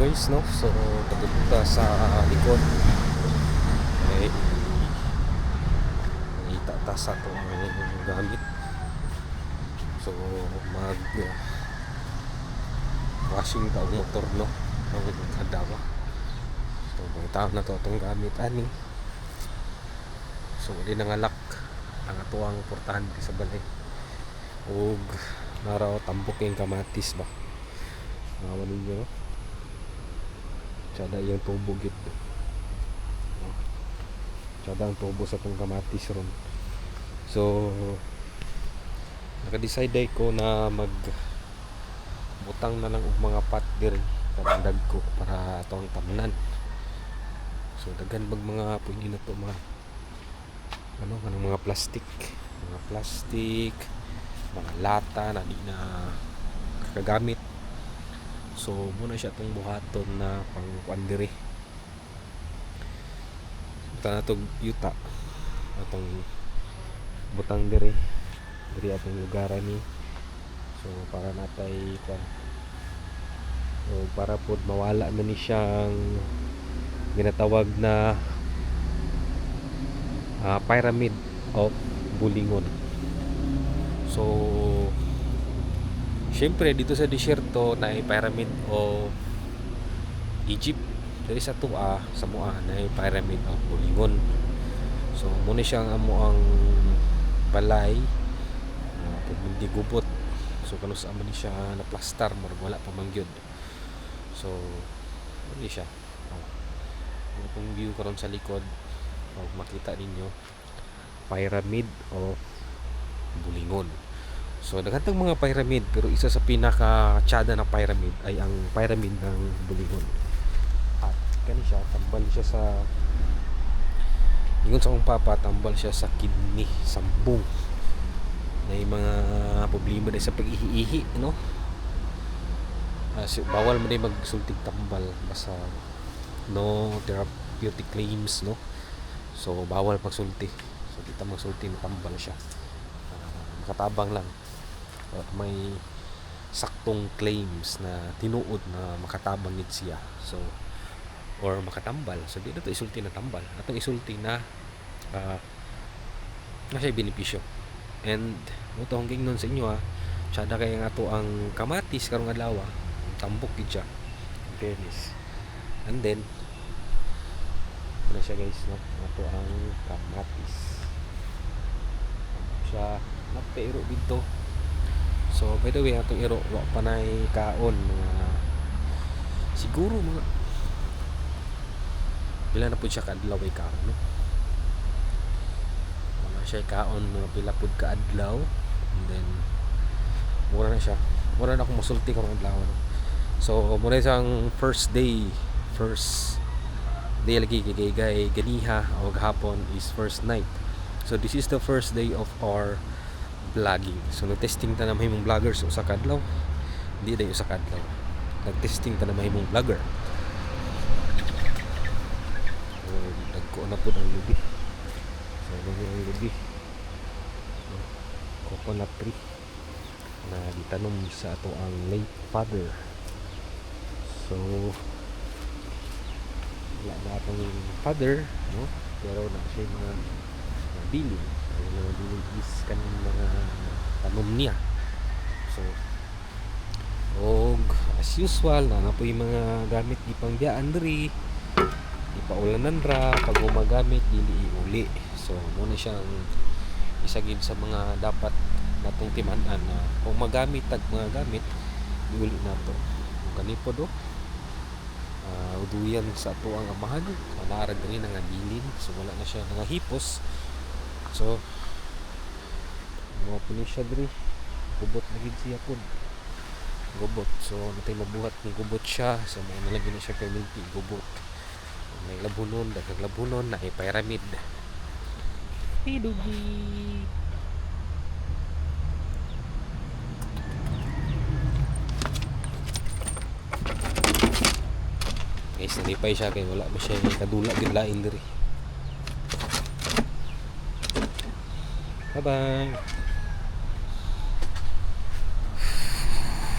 guys, no? So pagpunta sa likod ay itataas ato ang gamit. So mag washing ta og motor, no? Ang kadawa. So bangtaw na to atong gamit ani. So di nangalak ang atuang importante sa balay. Og naraw tambok yung kamatis ba. Mga ninyo, no? Tsada yung tubo gid. Tsada ang tubo sa itong kamatis ron. So naka-decide ko na mag butang na lang og mga pot diri karandag ko para atong tamnan. So daghan bag mga pwede na to mga kanang mga plastic, mga lata na di na kakagamit. So muna siya itong buhaton na pang kuandiri. Ito na itong yuta atong butang diri atong lugaran ni. So para natay so para po mawala na ni siyang ginatawag na pyramid of bulingon. So syempre dito sa disyerto na pyramid of Egypt, diri sa Tua sa Mua na pyramid of bulingon. So muna siyang amo ang balay pag hindi gubot. So kanus amo ni siya na plaster murag wala pa mangyod. So muna siya itong view karon sa likod makita ninyo pyramid of bulingon. So daghang mga pyramid pero isa sa pinaka-tsada na pyramid ay ang pyramid ng bulingon. At kani siya tambal siya sa ingon sa akong papa, tambal siya sa kidney, sambong. Na mga problema din sa pag-ihi-ihi, no? Bawal mo din magsultig tambal basta no therapeutic claims, no? So bawal pagsulti. So kita magsulti na tambal siya. Makatabang lang. May saktong claims na tinuod na makatabang gid siya. So or makatambal. So di na to isulti na tambal. Atong isulti na na siya benepisyo. And mo to hanggang nun sa inyo tsada kay nga to ang kamatis karong adlaw, tambok gid siya. Fairness. And then ano siya guys, no? Ito ang kamatis. Siya napero dito. So by the way atong iro wa panay kaon mga siguro mga pila na pud siya kaadlaw ay kaon, no? Wala siya kaon mga pila pud kaadlaw. And then mura na siya. Mura na akong musulti karong adlaw, no? So muna isang first day lagi kay ganiha o gahapon is first night. So this is the first day of our vlogging. So nag-testing ta na mahimong vlogger sa usa ka adlaw. Hindi dayo usa ka adlaw. Nag-testing ta na mahimong vlogger. So nagko na pud ang lubi. So ang lubi. So, coconut tree na gitanom sa ato ang late father. So wala na atong father, no? Pero na siya mga bilin. Ang mga bilin is kanang mga tanom niya. So og as usual na po yung mga gamit di pangbiyaan diri, di pa ulanan ra pag gumagamit dili iuli. So muna siyang isa gid sa mga dapat natong timan-an na kung magamit tag mga gamit iuli nato. Kani po do uduyan sa ato ang amahan, naarag rin nga bilin. So wala na siya nga hipos. So mga puno siya diri gubot na gid siya pud gubot. So natay mabuhat ng gubot siya. So mga nalagyan na siya kay milky gubot. May labunon, daghang labunon na pyramid. Pidugi. Guys, nalipay siya kay wala mo siya kadula gid lain diri. Bye bye.